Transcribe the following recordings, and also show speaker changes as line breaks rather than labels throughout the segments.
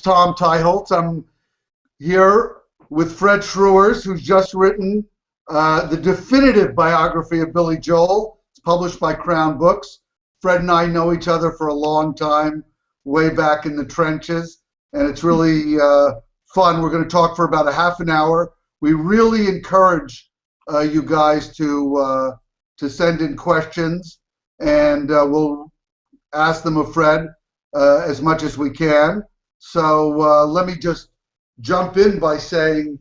Tom Tyholtz. I'm here with Fred Schruers, who's just written the definitive biography of Billy Joel. It's published by Crown Books. Fred and I know each other for a long time, way back in the trenches, and it's really fun. We're going to talk for about a half an hour. We really encourage you guys to send in questions, and we'll ask them of Fred as much as we can. So let me just jump in by saying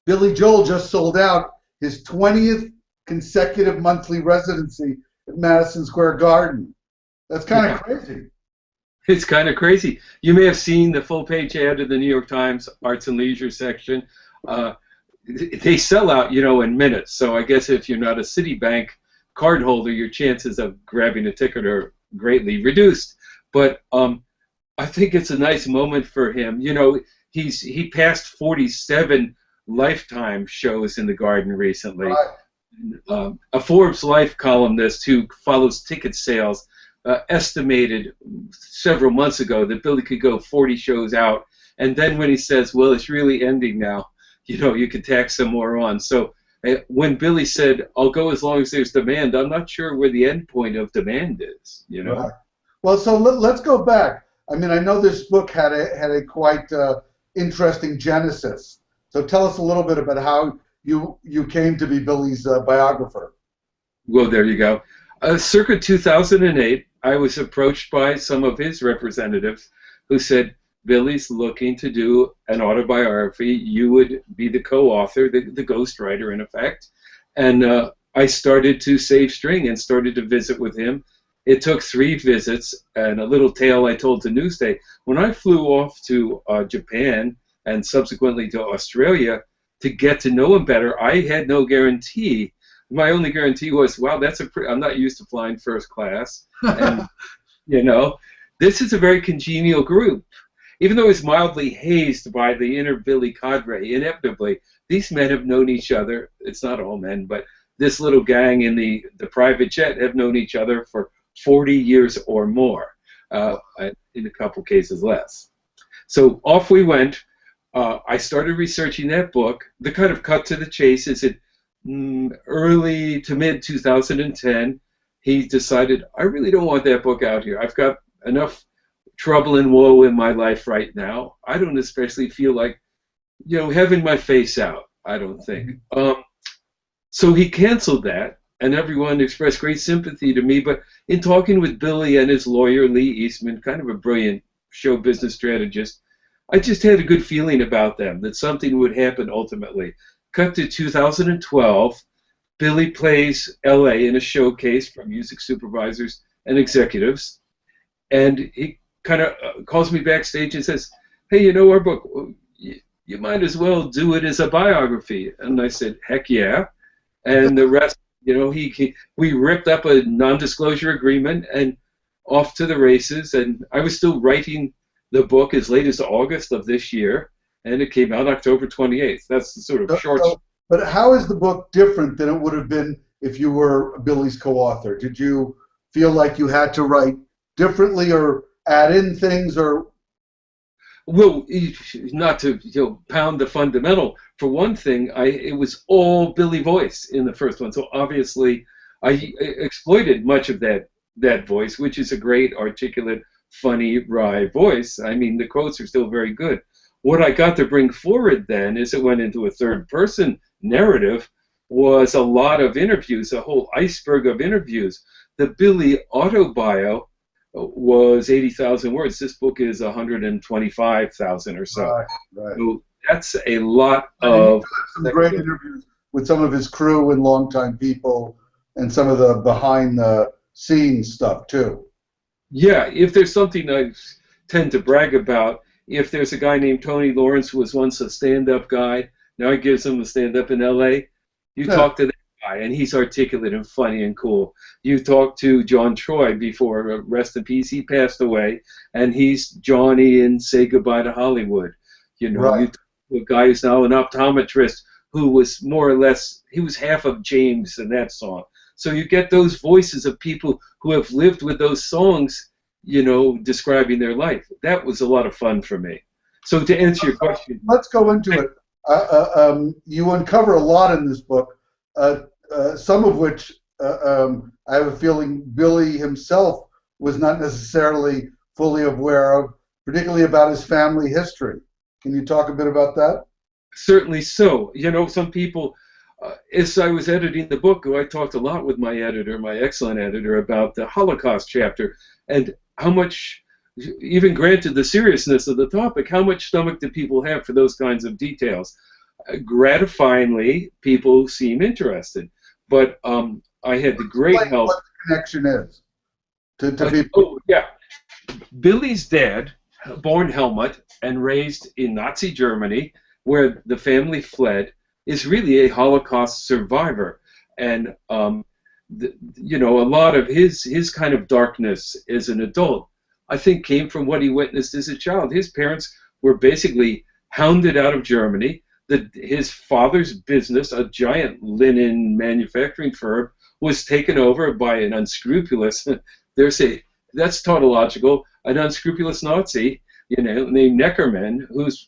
Billy Joel just sold out his 20th consecutive monthly residency at Madison Square Garden. That's kind of crazy.
It's kind of crazy. You may have seen the full-page ad in the New York Times Arts and Leisure section. They sell out, in minutes. So I guess if you're not a Citibank cardholder, your chances of grabbing a ticket are greatly reduced. But I think it's a nice moment for him. He passed 47 Lifetime shows in the Garden recently.
Right.
A Forbes Life columnist who follows ticket sales estimated several months ago that Billy could go 40 shows out, and then when he says, well, it's really ending now, you could tack some more on. So when Billy said, I'll go as long as there's demand, I'm not sure where the end point of demand is,
Right. Well, so let's go back. I mean, I know this book had a quite interesting genesis. So tell us a little bit about how you came to be Billy's biographer.
Well, there you go. Circa 2008, I was approached by some of his representatives who said, Billy's looking to do an autobiography. You would be the co-author, the ghostwriter, in effect. And I started to save string and started to visit with him. It took 3 visits, and a little tale I told to Newsday. When I flew off to Japan and subsequently to Australia to get to know him better, I had no guarantee. My only guarantee was, wow, I'm not used to flying first class. And, this is a very congenial group. Even though it's mildly hazed by the inner Billy cadre, inevitably, these men have known each other. It's not all men, but this little gang in the private jet have known each other for 40 years or more, in a couple cases less. So off we went. I started researching that book. The kind of cut to the chase is that early to mid 2010, he decided, I really don't want that book out here. I've got enough trouble and woe in my life right now. I don't especially feel like, having my face out, I don't think. So he canceled that, and everyone expressed great sympathy to me. But in talking with Billy and his lawyer, Lee Eastman, kind of a brilliant show business strategist, I just had a good feeling about them, that something would happen ultimately. Cut to 2012, Billy plays L.A. in a showcase for music supervisors and executives, and he kind of calls me backstage and says, hey, our book, you might as well do it as a biography. And I said, heck yeah. And the rest, we ripped up a non-disclosure agreement and off to the races. And I was still writing the book as late as August of this year, and it came out October 28th. That's the sort of short.
But how is the book different than it would have been if you were Billy's co-author? Did you feel like you had to write differently or add in things, or?
Well, not to pound the fundamental. For one thing, it was all Billy voice in the first one, so obviously I exploited much of that voice, which is a great, articulate, funny, wry voice. I mean, the quotes are still very good. What I got to bring forward then, as it went into a third-person narrative, was a lot of interviews, a whole iceberg of interviews. The Billy autobio was 80,000 words. This book is 125,000 or so.
Right.
So that's a lot of
some great interviews with some of his crew and longtime people, and some of the behind-the-scenes stuff too.
Yeah, if there's something I tend to brag about, if there's a guy named Tony Lawrence who was once a stand-up guy, now he gives him a stand-up in L.A., you talk to that guy, and he's articulate and funny and cool. You talk to John Troy before, rest in peace, he passed away, and he's Johnny in Say Goodbye to Hollywood. You talk to a guy who's now an optometrist who was more or less, he was half of James in that song. So you get those voices of people who have lived with those songs, describing their life. That was a lot of fun for me. So to answer your question,
let's go into it. You uncover a lot in this book, some of which I have a feeling Billy himself was not necessarily fully aware of, particularly about his family history. Can you talk a bit about that?
certainly so. Some people, as I was editing the book, I talked a lot with my editor, my excellent editor, about the Holocaust chapter and how much, even granted the seriousness of the topic, how much stomach do people have for those kinds of details? Gratifyingly, people seem interested. But I had the great help.
What the connection is to people.
Oh, yeah. Billy's dad, born Helmut and raised in Nazi Germany, where the family fled, is really a Holocaust survivor. And, a lot of his kind of darkness as an adult, I think, came from what he witnessed as a child. His parents were basically hounded out of Germany. His father's business, a giant linen manufacturing firm, was taken over by an unscrupulous, that's tautological, an unscrupulous Nazi, named Neckermann, who's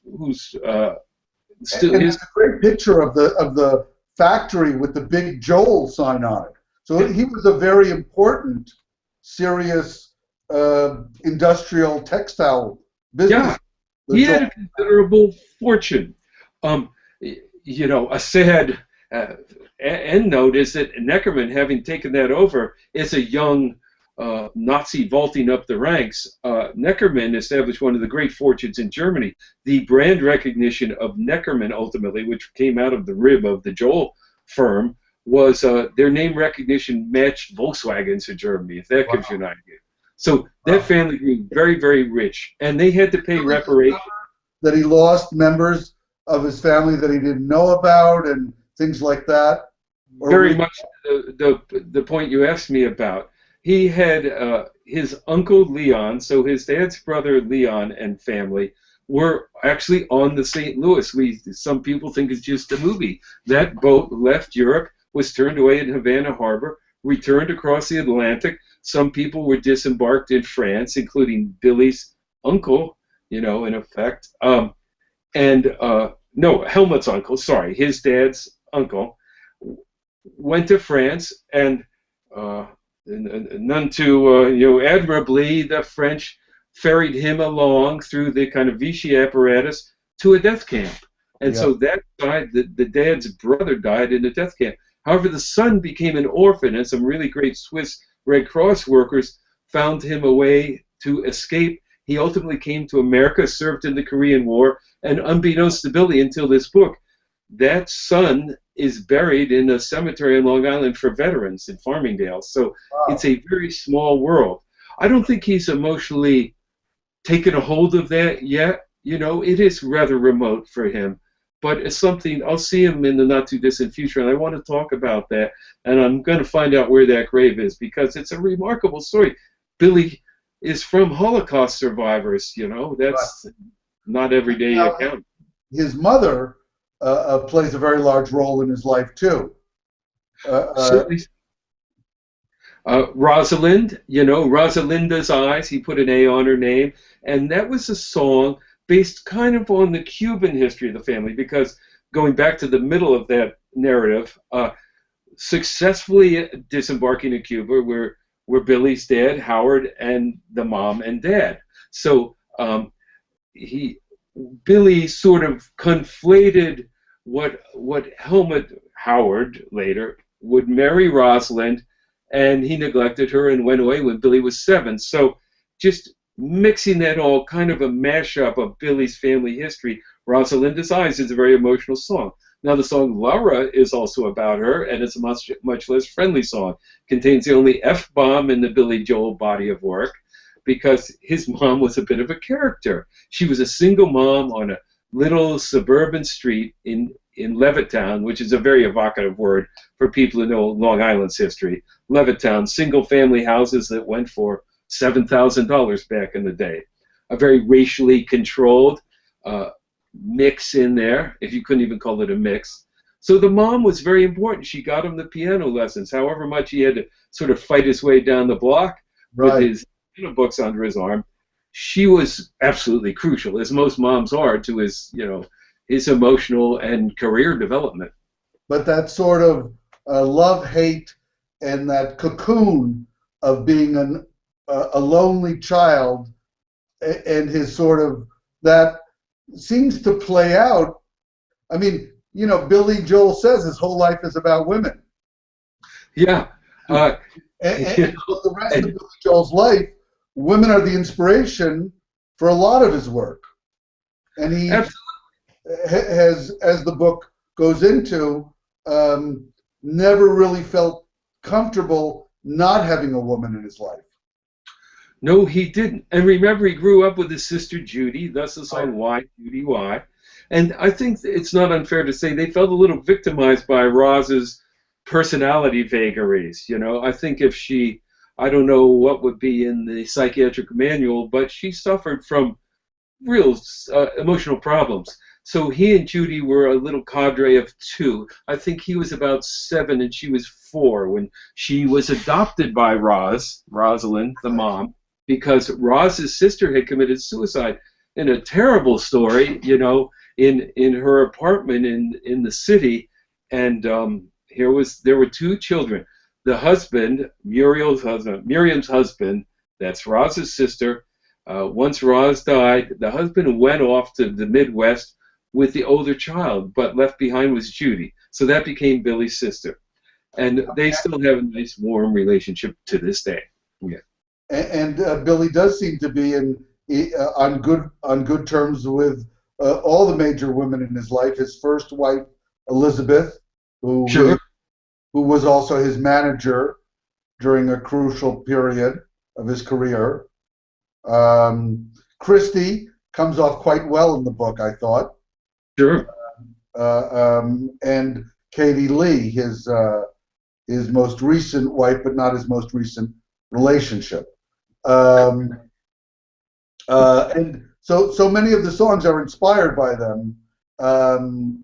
still
and
his.
it's a great picture of the factory with the big Joel sign on it. So he was a very important, serious industrial textile business.
Yeah, he had a considerable fortune. A sad end note is that Neckermann, having taken that over as a young Nazi vaulting up the ranks, Neckermann established one of the great fortunes in Germany. The brand recognition of Neckermann, ultimately, which came out of the rib of the Joel firm, was their name recognition matched Volkswagens in Germany, if that gives you an idea. So that family grew very, very rich, and they had to pay reparations.
That he lost members of his family that he didn't know about and things like that?
Very much the point you asked me about. He had his uncle Leon, so his dad's brother Leon and family were actually on the St. Louis. Some people think it's just a movie. That boat left Europe, was turned away in Havana Harbor, returned across the Atlantic. Some people were disembarked in France, including Billy's uncle, in effect. No, Helmut's uncle, sorry, his dad's uncle, went to France, and none too admirably, the French ferried him along through the kind of Vichy apparatus to a death camp. And so that died, the dad's brother died in a death camp. However, the son became an orphan, and some really great Swiss Red Cross workers found him a way to escape. He ultimately came to America, served in the Korean War, and unbeknownst to Billy until this book, that son is buried in a cemetery in Long Island for veterans in Farmingdale. So It's a very small world. I don't think he's emotionally taken a hold of that yet. It is rather remote for him. But it's something, I'll see him in the not-too-distant future, and I want to talk about that. And I'm going to find out where that grave is, because it's a remarkable story. Billy is from Holocaust survivors, That's not everyday account.
His mother plays a very large role in his life, too.
Certainly. Rosalind, Rosalinda's Eyes, he put an A on her name, and that was a song based kind of on the Cuban history of the family, because going back to the middle of that narrative, successfully disembarking in Cuba were Billy's dad, Howard, and the mom and dad. So Billy sort of conflated what Helmut Howard later would marry Rosalind, and he neglected her and went away when Billy was 7. So just mixing that all, kind of a mashup of Billy's family history. Rosalinda's Eyes is a very emotional song. Now the song Laura is also about her, and it's a much less friendly song. Contains the only F-bomb in the Billy Joel body of work, because his mom was a bit of a character. She was a single mom on a little suburban street in Levittown, which is a very evocative word for people who know Long Island's history. Levittown, single-family houses that went for $7,000 back in the day. A very racially controlled mix in there, if you couldn't even call it a mix. So the mom was very important. She got him the piano lessons, however much he had to sort of fight his way down the block with his ton of books under his arm. She was absolutely crucial, as most moms are, to his, his emotional and career development.
But that sort of love-hate and that cocoon of being a lonely child and his sort of that seems to play out. I mean, Billy Joel says his whole life is about women.
Yeah.
And the rest of Billy Joel's life, women are the inspiration for a lot of his work. And he has, as the book goes into, never really felt comfortable not having a woman in his life.
No, he didn't. And remember, he grew up with his sister Judy, thus the song Why, Judy, Why? And I think it's not unfair to say they felt a little victimized by Roz's personality vagaries. I think if I don't know what would be in the psychiatric manual, but she suffered from real emotional problems. So he and Judy were a little cadre of two. I think he was about 7 and she was 4 when she was adopted by Rosalind, the mom, because Roz's sister had committed suicide in a terrible story, in her apartment in the city. And there were 2 children. The husband, Miriam's husband, that's Roz's sister. Once Roz died, the husband went off to the Midwest with the older child, but left behind was Judy. So that became Billy's sister. And they still have a nice, warm relationship to this day. Yeah.
And Billy does seem to be on good terms with all the major women in his life. His first wife, Elizabeth, who was also his manager during a crucial period of his career. Christie comes off quite well in the book, I thought.
Sure.
And Katie Lee, his most recent wife, but not his most recent relationship. And so many of the songs are inspired by them.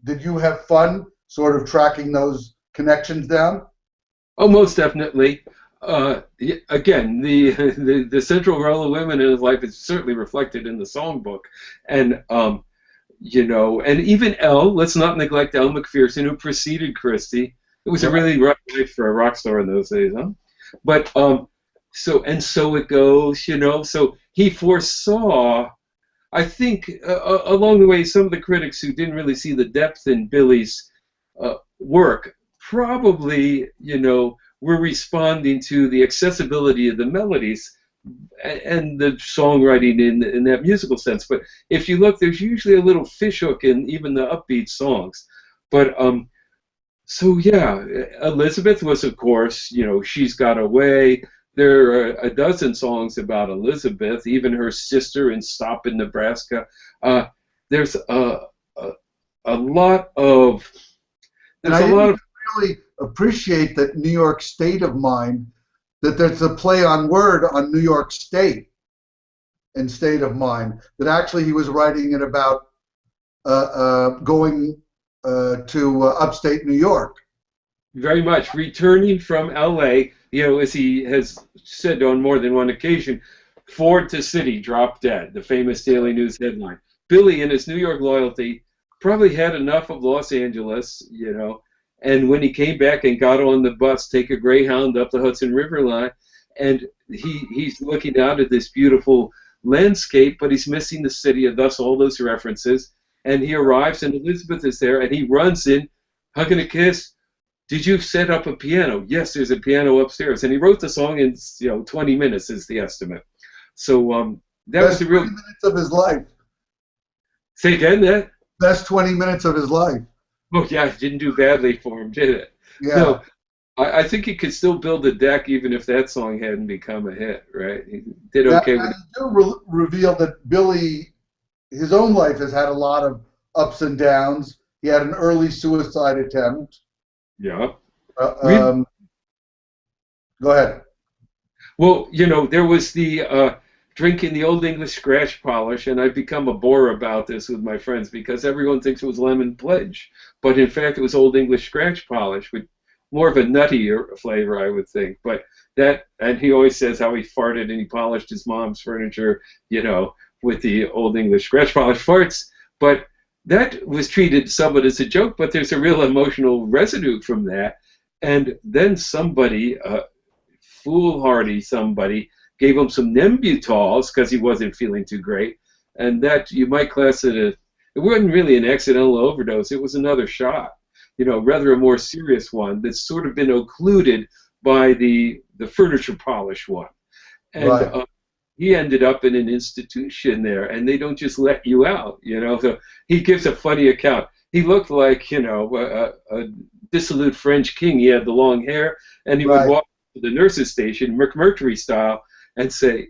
Did you have fun sort of tracking those connections down?
Oh, most definitely. Again, the central role of women in his life is certainly reflected in the songbook, and and even Elle. Let's not neglect Elle Macpherson, who preceded Christie. It was a really rough life for a rock star in those days, huh? But so it goes, So he foresaw. I think along the way, some of the critics who didn't really see the depth in Billy's work probably, were responding to the accessibility of the melodies and the songwriting in that musical sense. But if you look, there's usually a little fishhook in even the upbeat songs. But so yeah, Elizabeth was, of course, She's Got Away. There are a dozen songs about Elizabeth, even her sister in Stop in Nebraska. There's a lot of
really appreciate that New York State of mind, that there's a play on word on New York State and state of mind, that actually he was writing it about going to upstate New York.
Very much. Returning from L.A., as he has said on more than one occasion, Ford to city, drop dead, the famous Daily News headline. Billy, in his New York loyalty, probably had enough of Los Angeles, and when he came back and got on the bus, take a Greyhound up the Hudson River line, and he's looking out at this beautiful landscape, but he's missing the city, and thus all those references. And he arrives, and Elizabeth is there, and he runs in, hugging a kiss. Did you set up a piano? Yes, there's a piano upstairs. And he wrote the song in 20 minutes is the estimate. So that was the real
20 minutes of his life.
Say again, that?
Best 20 minutes of his life.
Oh yeah, it didn't do badly for him, did it?
Yeah.
No, I think he could still build a deck even if that song hadn't become a hit, right? He did okay with it.
You reveal that Billy, his own life has had a lot of ups and downs. He had an early suicide attempt.
Yeah.
Go ahead.
Well, there was the drinking the Old English scratch polish, and I've become a bore about this with my friends because everyone thinks it was lemon pledge, but in fact it was Old English scratch polish with more of a nuttier flavor, I would think. But that, and he always says how he farted and he polished his mom's furniture, with the old English scratch polish farts. But that was treated somewhat as a joke, but there's a real emotional residue from that. And then somebody, foolhardy somebody, gave him some Nembutols because he wasn't feeling too great. And that you might class it wasn't really an accidental overdose. It was another shot, rather a more serious one that's sort of been occluded by the furniture polish one. And
Right.
he ended up in an institution there, and they don't just let you out, So he gives a funny account. He looked like, a dissolute French king. He had the long hair, and he would
Right.
walk to the nurse's station, McMurtry style, and say,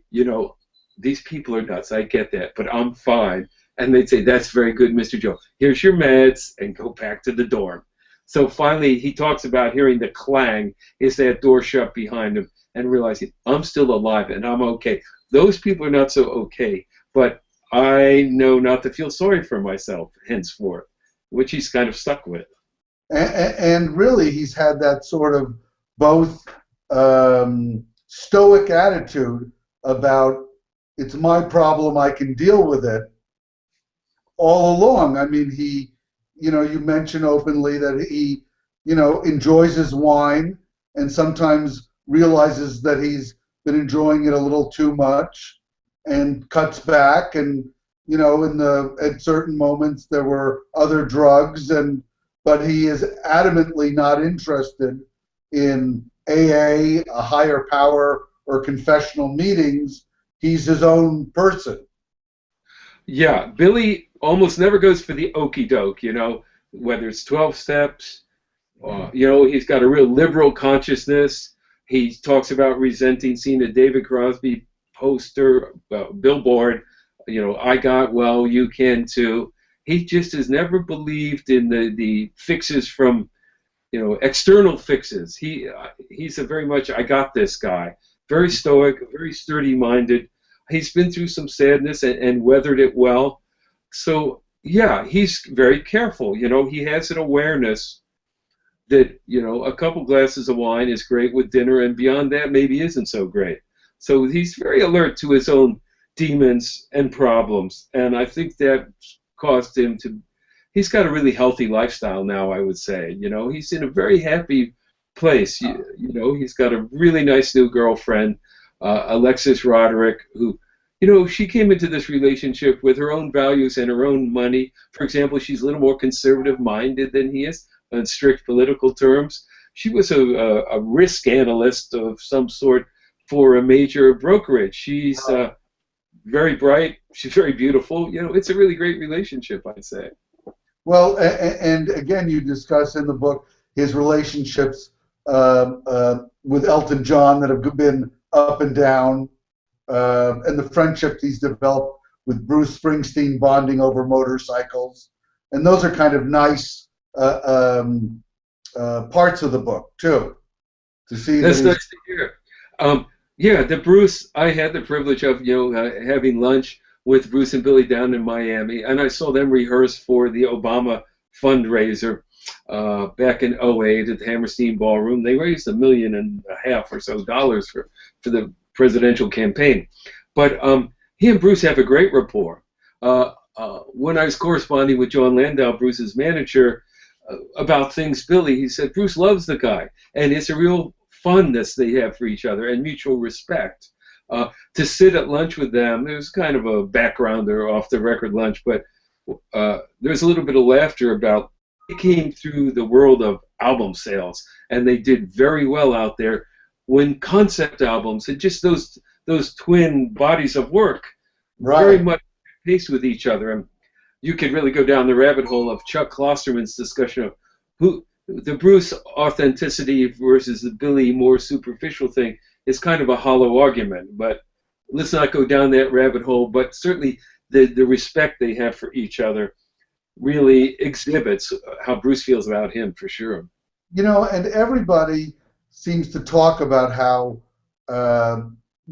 these people are nuts. I get that, but I'm fine. And they'd say, that's very good, Mr. Joe. Here's your meds, and go back to the dorm. So finally, he talks about hearing the clang as that door shut behind him and realizing, I'm still alive and I'm okay. Those people are not so okay, but I know not to feel sorry for myself henceforth, which he's kind of stuck with.
And really, he's had that sort of both stoic attitude about it's my problem, I can deal with it, all along. I mean, you mentioned openly that he, enjoys his wine and sometimes realizes that he's been enjoying it a little too much and cuts back. And, at certain moments there were other drugs, but he is adamantly not interested in AA, a higher power, or confessional meetings. He's his own person.
Yeah, Billy almost never goes for the okey doke, whether it's 12 steps, he's got a real liberal consciousness. He talks about resenting seeing a David Crosby poster, billboard, I got well, you can too. He just has never believed in the fixes from, external fixes. He's a very much I got this guy, very stoic, very sturdy-minded. He's been through some sadness and weathered it well. So, yeah, he's very careful. He has an awareness that, a couple glasses of wine is great with dinner, and beyond that maybe isn't so great. So he's very alert to his own demons and problems, and I think that caused him to. He's got a really healthy lifestyle now, I would say. He's in a very happy place. He's got a really nice new girlfriend, Alexis Roderick, who, she came into this relationship with her own values and her own money. For example, she's a little more conservative-minded than he is in strict political terms. She was a risk analyst of some sort for a major brokerage. She's very bright. She's very beautiful. It's a really great relationship, I'd say.
Well, and again, you discuss in the book his relationships with Elton John that have been up and down, and the friendships he's developed with Bruce Springsteen, bonding over motorcycles. And those are kind of nice parts of the book, too, to see.
That's nice to hear. Yeah, the Bruce, I had the privilege of, having lunch with Bruce and Billy down in Miami, and I saw them rehearse for the Obama fundraiser back in '08 at the Hammerstein Ballroom. They raised $1.5 million or so for the presidential campaign. But he and Bruce have a great rapport. When I was corresponding with John Landau, Bruce's manager, about things Billy, he said, Bruce loves the guy, and it's a real fondness they have for each other and mutual respect. To sit at lunch with them, it was kind of a backgrounder off the record lunch, but there's a little bit of laughter about it came through the world of album sales, and they did very well out there when concept albums and just those twin bodies of work very much paced with each other. And you could really go down the rabbit hole of Chuck Klosterman's discussion of who the Bruce authenticity versus the Billy more superficial thing is kind of a hollow argument, but let's not go down that rabbit hole. But certainly the respect they have for each other really exhibits how Bruce feels about him, for sure.
And everybody seems to talk about how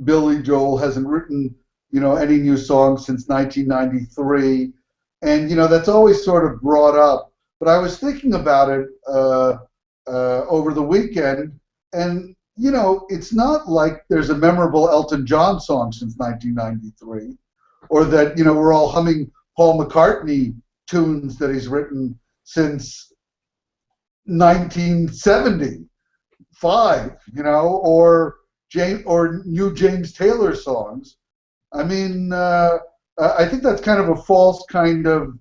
Billy Joel hasn't written, any new songs since 1993. And, that's always sort of brought up. But I was thinking about it over the weekend, and it's not like there's a memorable Elton John song since 1993, or that, we're all humming Paul McCartney tunes that he's written since 1975, or new James Taylor songs. I mean, I think that's kind of a false kind of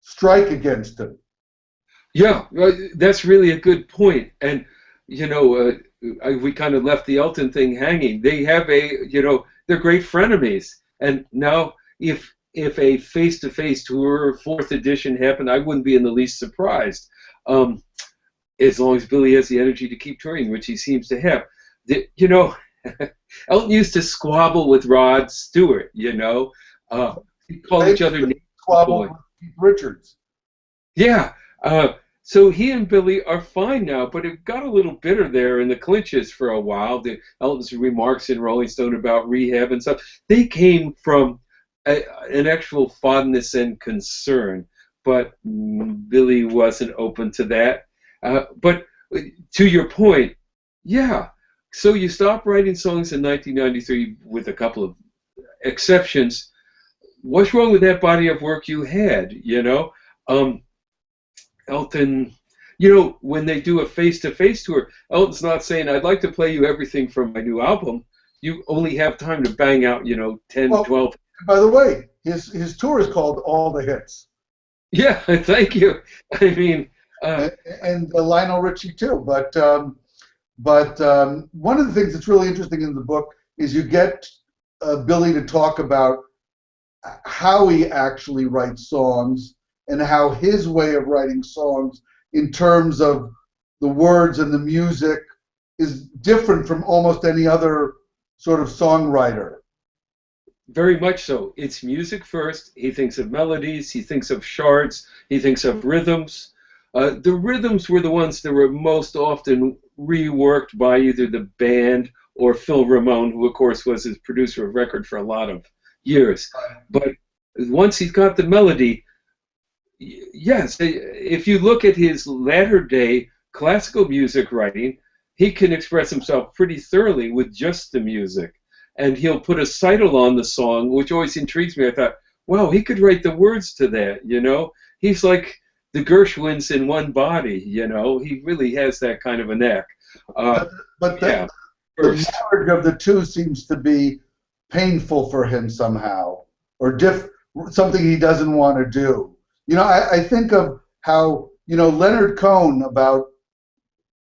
strike against him.
Yeah, that's really a good point. And we kind of left the Elton thing hanging. They have they're great frenemies. And now, if a face-to-face tour, fourth edition happened, I wouldn't be in the least surprised. As long as Billy has the energy to keep touring, which he seems to have. Elton used to squabble with Rod Stewart. He'd call each other names.
Squabble with Keith Richards.
Yeah. So he and Billy are fine now, but it got a little bitter there in the clinches for a while. Elton's remarks in Rolling Stone about rehab and stuff, they came from an actual fondness and concern, but Billy wasn't open to that. But to your point, yeah, so you stopped writing songs in 1993 with a couple of exceptions. What's wrong with that body of work you had, Elton, when they do a face-to-face tour, Elton's not saying, I'd like to play you everything from my new album. You only have time to bang out, 10, 12.
By the way, his tour is called All the Hits.
Yeah, thank you. I mean...
and Lionel Richie, too. But one of the things that's really interesting in the book is you get Billy to talk about how he actually writes songs, and how his way of writing songs in terms of the words and the music is different from almost any other sort of songwriter.
Very much so. It's music first. He thinks of melodies. He thinks of shards. He thinks of rhythms. The rhythms were the ones that were most often reworked by either the band or Phil Ramone, who, of course, was his producer of record for a lot of years. But once he's got the melody, yes, if you look at his latter-day classical music writing, he can express himself pretty thoroughly with just the music. And he'll put a recital on the song, which always intrigues me. I thought, wow, he could write the words to that, He's like the Gershwins in one body, He really has that kind of a knack.
But the marriage of the two seems to be painful for him somehow, or something he doesn't want to do. I think of how, Leonard Cohen about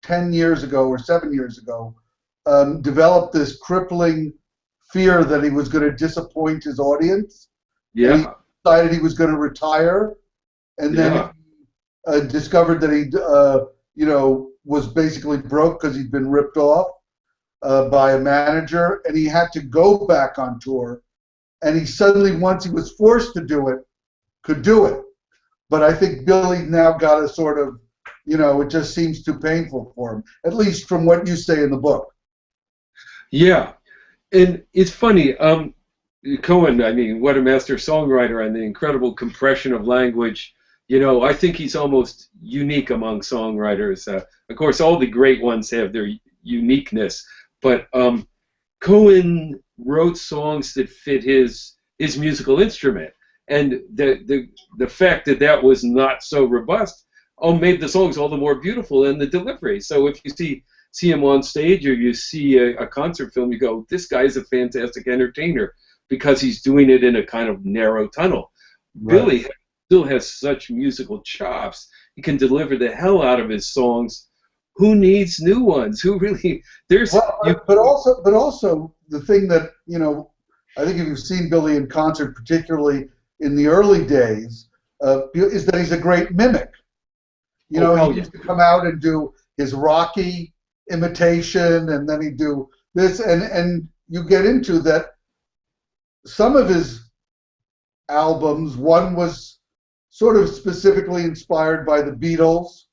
10 years ago or 7 years ago developed this crippling fear that he was going to disappoint his audience.
Yeah.
And he decided he was going to retire, and then he discovered that he, was basically broke because he'd been ripped off by a manager, and he had to go back on tour. And he suddenly, once he was forced to do it, could do it. But I think Billy now got a sort of, it just seems too painful for him, at least from what you say in the book.
Yeah. And it's funny, Cohen, I mean, what a master songwriter, and the incredible compression of language. I think he's almost unique among songwriters. Of course, all the great ones have their uniqueness, but Cohen wrote songs that fit his musical instrument. And the fact that was not so robust made the songs all the more beautiful in the delivery. So if you see him on stage, or you see a concert film, you go, this guy's a fantastic entertainer, because he's doing it in a kind of narrow tunnel. Right. Billy still has such musical chops. He can deliver the hell out of his songs. Who needs new ones? Who really?
But also the thing that, I think if you've seen Billy in concert, particularly in the early days, is that he's a great mimic. He used to come out and do his Rocky imitation, and then he'd do this, and you get into that. Some of his albums, one was sort of specifically inspired by the Beatles.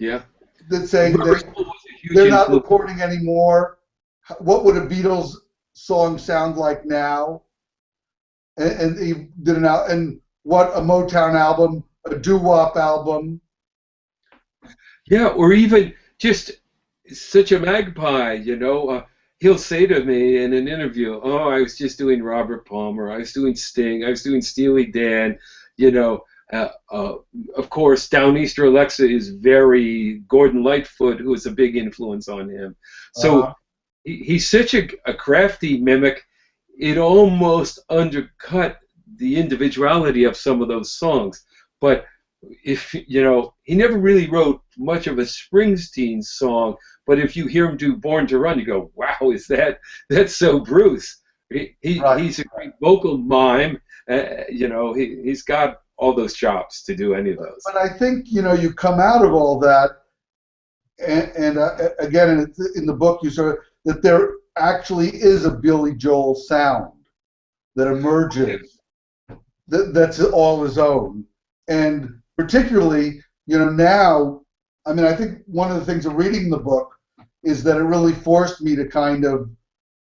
Yeah.
That saying that they're not recording anymore. What would a Beatles song sound like now? And he did and what a Motown album, a doo-wop album.
Yeah, or even just such a magpie, you know. He'll say to me in an interview, "Oh, I was just doing Robert Palmer. I was doing Sting. I was doing Steely Dan." You know, uh, uh, of course, Downeaster Alexa is very Gordon Lightfoot, who is a big influence on him. So
Uh,
he's such a crafty mimic. It almost undercut the individuality of some of those songs. But if you know, he never really wrote much of a Springsteen song. But if you hear him do "Born to Run," you go, "Wow, is that's so Bruce?"
right.
He's a great vocal mime. You know, he's got all those chops to do any of those.
But I think, you come out of all that, and again, in the book, you sort of, that there actually is a Billy Joel sound that emerges, that's all his own. And particularly, now, I mean, I think one of the things of reading the book is that it really forced me to kind of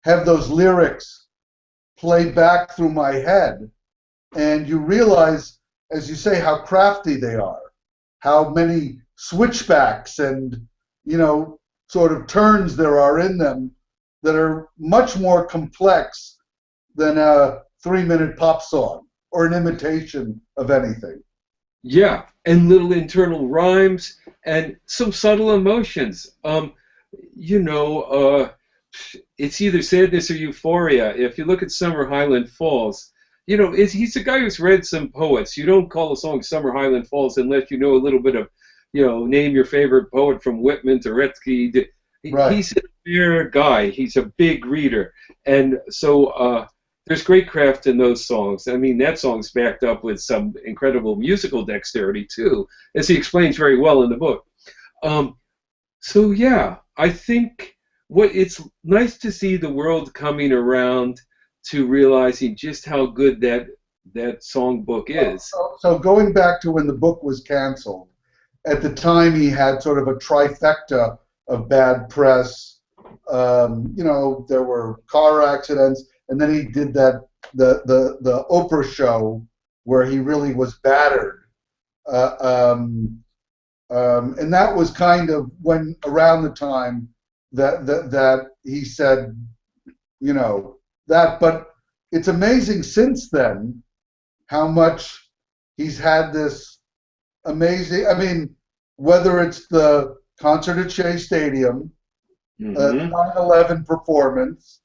have those lyrics play back through my head. And you realize, as you say, how crafty they are, how many switchbacks and, sort of turns there are in them that are much more complex than a 3-minute pop song or an imitation of anything.
Yeah, and little internal rhymes and some subtle emotions. You know, it's either sadness or euphoria. If you look at Summer Highland Falls, you know, he's a guy who's read some poets. You don't call a song Summer Highland Falls unless you know a little bit of, name your favorite poet from Whitman to Retsky.
Right.
He's a fair guy. He's a big reader. And so there's great craft in those songs. I mean, that song's backed up with some incredible musical dexterity, too, as he explains very well in the book. Um, so, yeah, I think it's nice to see the world coming around to realizing just how good that songbook is.
So going back to when the book was canceled, at the time he had sort of a trifecta of bad press. There were car accidents, and then he did the Oprah show where he really was battered. And that was kind of when around the time that he said, that. But it's amazing since then how much he's had this amazing. I mean, whether it's the concert at Shea Stadium, the 9/11 performance,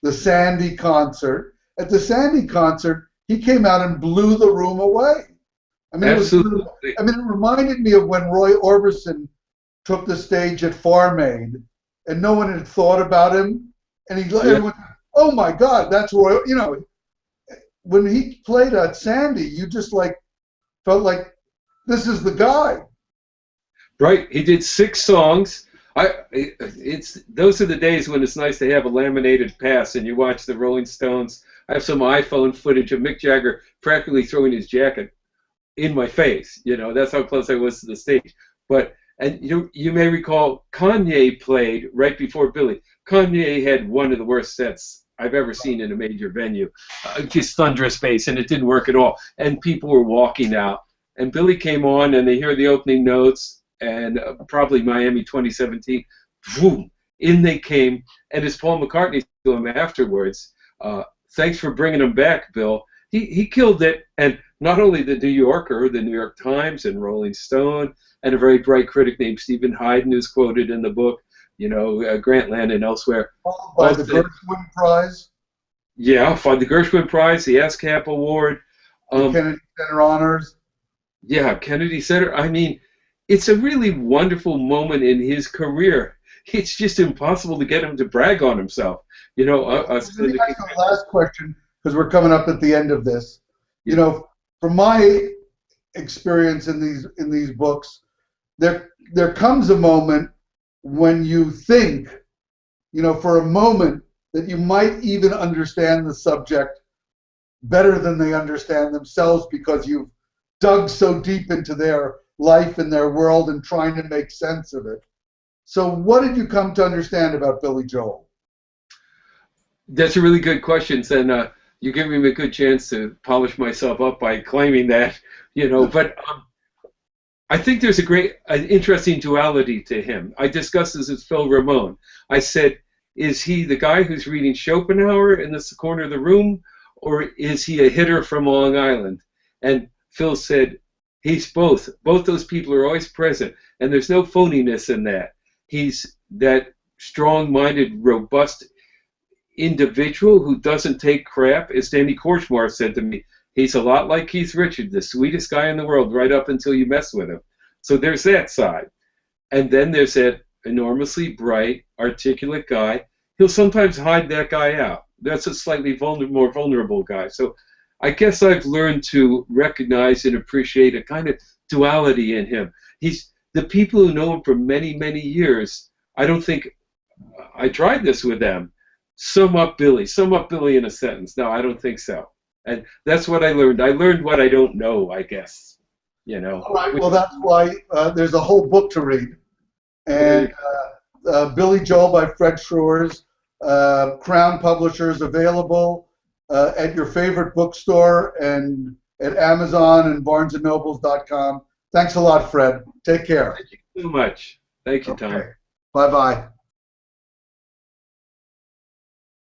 the Sandy concert. At the Sandy concert, he came out and blew the room away. I mean,
Absolutely.
it reminded me of when Roy Orbison took the stage at Farm Aid, and no one had thought about him, and everyone, oh my God, that's Roy. When he played at Sandy, you just felt like this is the guy.
Right. He did 6 songs. Those are the days when it's nice to have a laminated pass and you watch the Rolling Stones. I have some iPhone footage of Mick Jagger practically throwing his jacket in my face. That's how close I was to the stage. And you may recall Kanye played right before Billy. Kanye had one of the worst sets I've ever seen in a major venue. Just thunderous bass, and it didn't work at all. And people were walking out. And Billy came on, and they hear the opening notes, and probably Miami 2017, boom, in they came. And as Paul McCartney to him afterwards, thanks for bringing him back, Bill. He killed it, and not only the New Yorker, the New York Times, and Rolling Stone, and a very bright critic named Stephen Hyden, who's quoted in the book, Grantland and elsewhere.
Followed by the Gershwin Prize.
Yeah, for the Gershwin Prize, the ASCAP Award.
The Kennedy Center Honors.
Yeah, Kennedy Center. I mean, it's a really wonderful moment in his career. It's just impossible to get him to brag on himself.
Let me ask you the last question, because we're coming up at the end of this. From my experience in these books, there comes a moment when you think, for a moment that you might even understand the subject better than they understand themselves because you've dug so deep into their life and their world and trying to make sense of it. So what did you come to understand about Billy Joel?
That's a really good question, and you're giving me a good chance to polish myself up by claiming that, But I think there's an interesting duality to him. I discussed this with Phil Ramone. I said, is he the guy who's reading Schopenhauer in this corner of the room, or is he a hitter from Long Island? And Phil said, he's both. Both those people are always present, and there's no phoniness in that. He's that strong-minded, robust individual who doesn't take crap. As Danny Korchmar said to me, he's a lot like Keith Richards, the sweetest guy in the world, right up until you mess with him. So there's that side. And then there's that enormously bright, articulate guy. He'll sometimes hide that guy out. That's a slightly more vulnerable guy. So I guess I've learned to recognize and appreciate a kind of duality in him. He's the people who know him for many, many years. I don't think I tried this with them. Sum up Billy in a sentence. No, I don't think so. And that's what I learned. I learned what I don't know, I guess. You know.
All right. Well, that's why there's a whole book to read. And Billy Joel by Fred Schruers, Crown Publishers, available at your favorite bookstore and at Amazon and BarnesandNobles.com. Thanks a lot, Fred. Take care.
Thank you so much. Thank you, Tom.
Bye-bye.